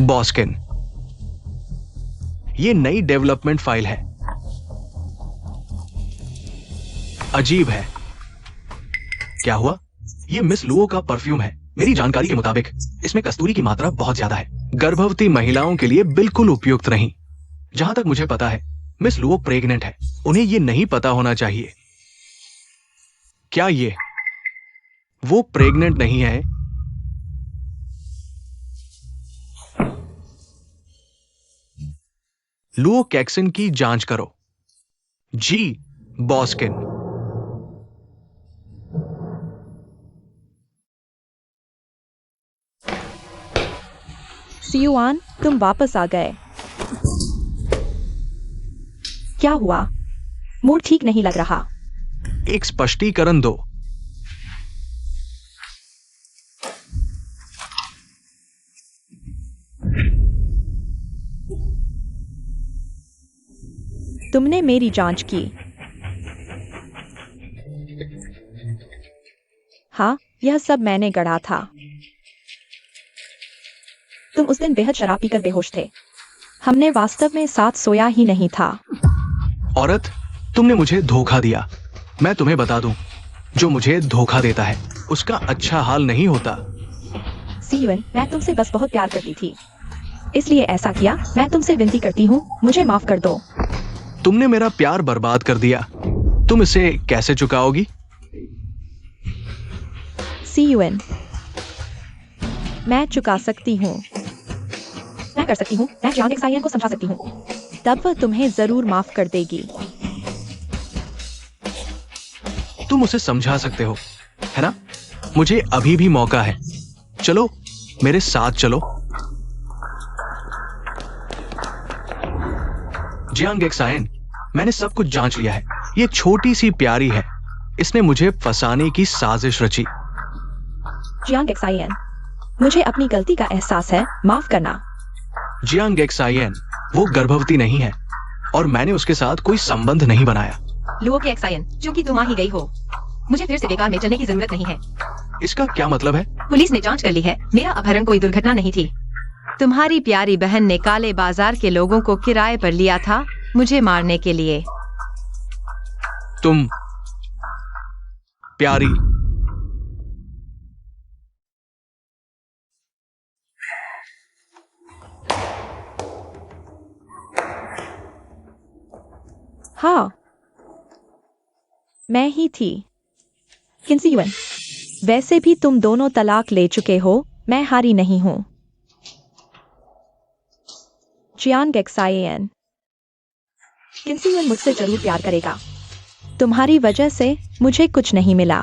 बॉस्किन, ये नई डेवलपमेंट फाइल है। अजीब है। क्या हुआ? ये मिस लुओ का परफ्यूम है। मेरी जानकारी के मुताबिक इसमें कस्तूरी की मात्रा बहुत ज्यादा है, गर्भवती महिलाओं के लिए बिल्कुल उपयुक्त नहीं। जहां तक मुझे पता है, मिस लुओ प्रेग्नेंट है। उन्हें ये नहीं पता होना चाहिए। क्या ये वो प्रेग्नेंट नहीं है? लुओ कैक्सन की जांच करो। जी बॉस्किन। सियुआन, तुम वापस आ गए। क्या हुआ? मूड ठीक नहीं लग रहा। एक स्पष्टीकरण दो। तुमने मेरी जांच की? हाँ, यह सब मैंने गढ़ा था। तुम उस दिन बेहद शराब पीकर बेहोश थे। हमने वास्तव में साथ सोया ही नहीं था। औरत, तुमने मुझे धोखा दिया। मैं तुम्हें बता दूं, जो मुझे धोखा देता है उसका अच्छा हाल नहीं होता। सीवन, मैं तुमसे बस बहुत प्यार करती थी, इसलिए ऐसा किया। मैं तुमसे विनती करती हूँ, मुझे माफ कर दो। तुमने मेरा प्यार बर्बाद कर दिया। तुम इसे कैसे चुकाओगी? सीवन, मैं चुका सकती हूँ। मैं कर सकती हूँ। मैं जियांग एक्साइयन को समझा सकती हूँ, तब वह तुम्हें जरूर माफ कर देगी। तुम उसे समझा सकते हो, है ना? मुझे अभी भी मौका है। चलो मेरे साथ चलो। जियांग एक्साइयन, मैंने सब कुछ जांच लिया है। ये छोटी सी प्यारी है, इसने मुझे फंसाने की साजिश रची। जियांग एक्साइयन, मुझे अपनी गलती का एहसास है, माफ करना। जियांग एक्साइयन, वो गर्भवती नहीं है और मैंने उसके साथ कोई संबंध नहीं बनाया। लुओ के एक्साइयन, क्योंकि तुम आ ही गई हो, मुझे फिर से बेकार में चलने की जरूरत नहीं है। इसका क्या मतलब है? पुलिस ने जांच कर ली है, मेरा अपहरण कोई दुर्घटना नहीं थी। तुम्हारी प्यारी बहन ने काले बाजार के लोगों को किराए पर लिया था, मुझे मारने के लिए। तुम प्यारी? हाँ, मैं ही थी। किन्सीयुएन, वैसे भी तुम दोनों तलाक ले चुके हो, मैं हारी नहीं हूं। जियांग एक्साइयन, किन्सीयुएन मुझसे जरूर प्यार करेगा। तुम्हारी वजह से मुझे कुछ नहीं मिला।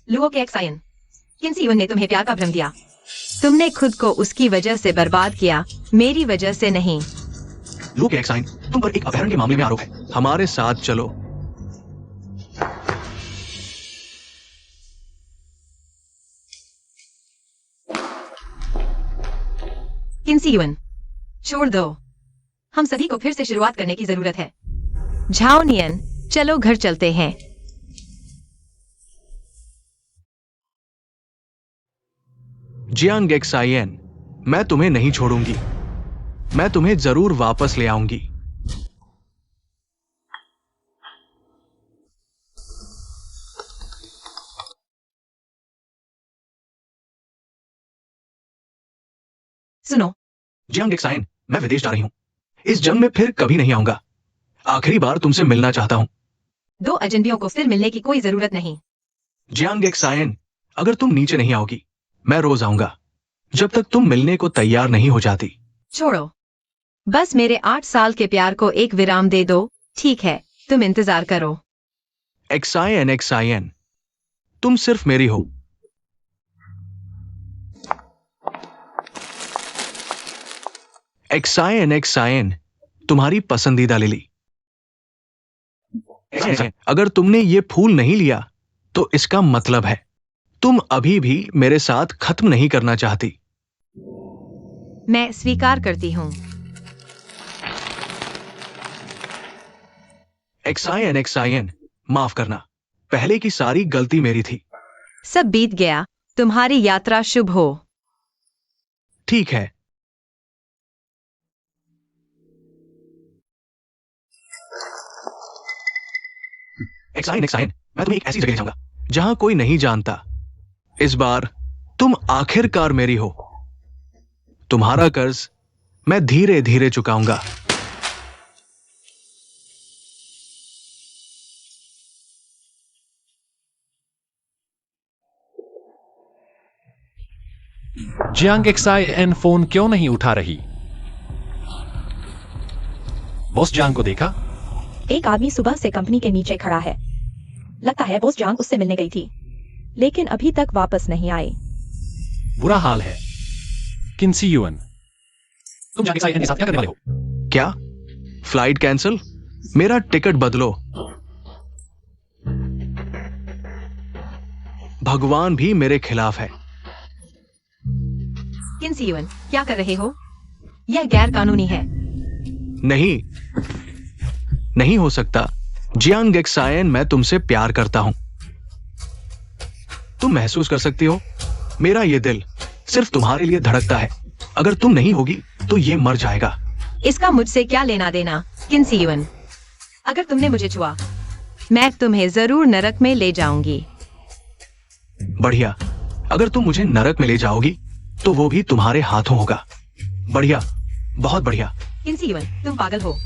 लुओ के एक्साइयन, किन्सीयुएन ने तुम्हें प्यार का भ्रम दिया। तुमने खुद को उसकी वजह से बर्बाद किया, मेरी वजह से नहीं। लू के एक्साइन, तुम पर एक अपहरण के मामले में आरोप है। हमारे साथ चलो। किन्सी युएन, छोड़ दो। हम सभी को फिर से शुरुआत करने की जरूरत है। झाओ नियन, चलो घर चलते हैं। जियांग गेक्साइएन, मैं तुम्हें नहीं छोड़ूंगी। मैं तुम्हें जरूर वापस ले आऊंगी। सुनो, जियांग गेक्साइएन, मैं विदेश जा रही हूं। इस जंग में फिर कभी नहीं आऊंगा। आखिरी बार तुमसे मिलना चाहता हूं। दो अजनबियों को फिर मिलने की कोई जरूरत नहीं। जियांग गेक्साइएन, अगर तुम नीचे नहीं आओगी, मैं रोज आऊंगा जब तक तुम मिलने को तैयार नहीं हो जाती। छोड़ो, बस मेरे 8 साल के प्यार को एक विराम दे दो। ठीक है, तुम इंतजार करो। एक्साइएन, तुम सिर्फ मेरी हो। एक्साइएन, तुम्हारी पसंदीदा लिली। अगर तुमने ये फूल नहीं लिया तो इसका मतलब है तुम अभी भी मेरे साथ खत्म नहीं करना चाहती। मैं स्वीकार करती हूँ। एक्साइएन, माफ करना। पहले की सारी गलती मेरी थी। सब बीत गया। तुम्हारी यात्रा शुभ हो। ठीक है। एक्साइएन, मैं तुम्हें एक ऐसी जगह ले जाऊंगा जहां कोई नहीं जानता। इस बार तुम आखिरकार मेरी हो। तुम्हारा कर्ज मैं धीरे धीरे चुकाऊंगा। जियांग एक्साइएन फोन क्यों नहीं उठा रही? बॉस जियांग को देखा? एक आदमी सुबह से कंपनी के नीचे खड़ा है। लगता है बॉस जियांग उससे मिलने गई थी, लेकिन अभी तक वापस नहीं आई। बुरा हाल है। किन्सी युएन, तुम जियांग एक्साइएन के साथ क्या करने वाले हो? क्या? Flight cancel? मेरा टिकट बदलो। भगवान भी मेरे खिलाफ है। किन्सी युएन, क्या कर रहे हो? यह गैर कानूनी है। नहीं हो सकता। जियांग गेक्साइएन, मैं तुमसे प्यार करता हूं। तुम महसूस कर सकती हो, मेरा ये दिल सिर्फ तुम्हारे लिए धड़कता है। अगर तुम नहीं होगी तो ये मर जाएगा। इसका मुझसे क्या लेना देना? किन्सी युएन, अगर तुमने मुझे छुआ, मैं तुम्हें जरूर नरक में ले जाऊंगी। बढ़िया। अगर तुम मुझे नरक में ले जाओगी तो वो भी तुम्हारे हाथों होगा। बढ़िया, बहुत बढ़िया। किन्सी युएन, तुम पागल हो।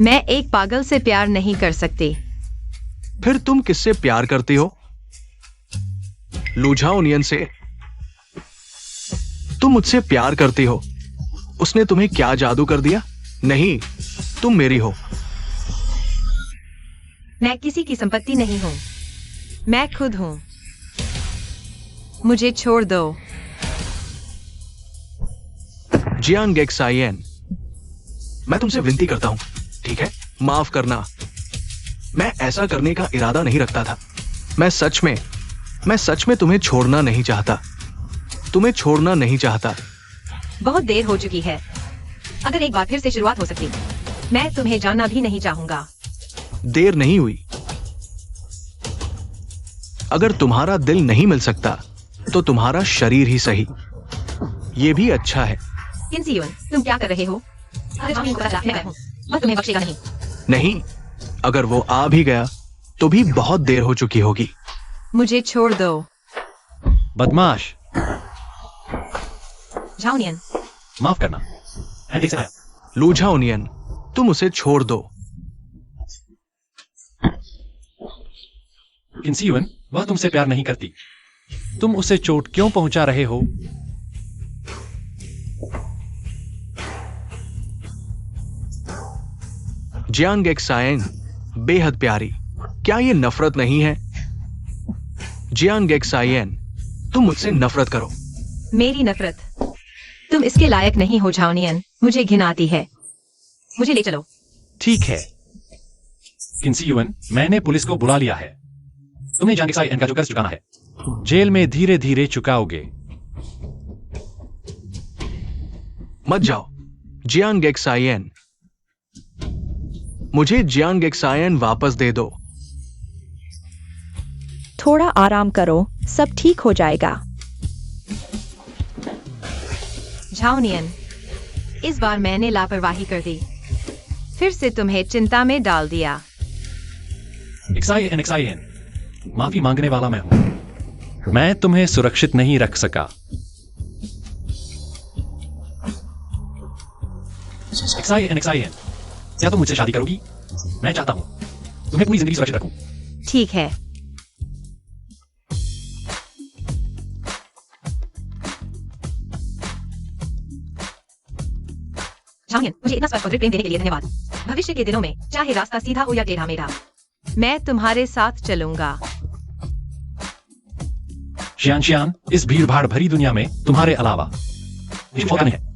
मैं एक पागल से प्यार नहीं कर सकती। फिर तुम किससे प्यार करती हो? लूझाओ नियन से। तुम मुझसे प्यार करती हो। उसने तुम्हें क्या जादू कर दिया? नहीं, तुम मेरी हो। मैं किसी की संपत्ति नहीं हूं। मैं खुद हूं। मुझे छोड़ दो। जियांग गेक्साइएन, मैं तुमसे विनती करता हूं, ठीक है? माफ करना। मैं ऐसा करने का इरादा नहीं रखता था। मैं सच में तुम्हें छोड़ना नहीं चाहता। तुम्हें छोड़ना नहीं चाहता। बहुत देर हो चुकी है। अगर एक बार फिर से शुरुआत हो सकती, मैं तुम्हें जानना भी नहीं चाहूंगा। देर नहीं हुई। अगर तुम्हारा दिल नहीं मिल सकता तो तुम्हारा शरीर ही सही। ये भी अच्छा है। किन्सी युएन, तुम क्या कर रहे हो? अगर मैं पता चला, मैं हूं। मैं तुम्हें बख्शेगा नहीं। नहीं, अगर वो आ भी गया तो भी बहुत देर हो चुकी होगी। मुझे छोड़ दो। बदमाश। झाओ नियन, माफ करना। लूझाओ नियन, तुम उसे छोड़ दो। किन्सी युएन, वह तुमसे प्यार नहीं करती। तुम उसे चोट क्यों पहुंचा रहे हो? जियांग गेक्साइएन, बेहद प्यारी, क्या ये नफरत नहीं है? जियांग गेक्साइएन, तुम मुझसे नफरत करो। मेरी नफरत? तुम इसके लायक नहीं हो झाओ नियन। मुझे घिन आती है। मुझे ले चलो। ठीक है किन्सी युएन, मैंने पुलिस को बुला लिया है। तुम्हें जियांग एक्सआईएन का जो कर्ज चुकाना है, जेल में धीरे धीरे चुकाओगे। मत जाओ जियांग एक्सआईएन, मुझे जियांग एक्सआईएन वापस दे दो। थोड़ा आराम करो, सब ठीक हो जाएगा। झाओनियन, इस बार मैंने लापरवाही कर दी, फिर से तुम्हें चिंता में डाल दिया। एक्सआईएन, माफी मांगने वाला मैं हूं। मैं तुम्हें सुरक्षित नहीं रख सका। एक्सआईएन, क्या तुम मुझसे शादी करोगी? मैं चाहता हूं तुम्हें पूरी जिंदगी सुरक्षित रखूं। ठीक है। झाओनियन, मुझे इतना स्पष्ट और दृढ़ प्रेम देने के लिए धन्यवाद। भविष्य के दिनों में चाहे रास्ता सीधा हो या टेढ़ा मेढ़ा, मैं तुम्हारे साथ चलूंगा। शियान, इस भीड़ भाड़ भरी दुनिया में तुम्हारे अलावा मुझे बहुत कमी है।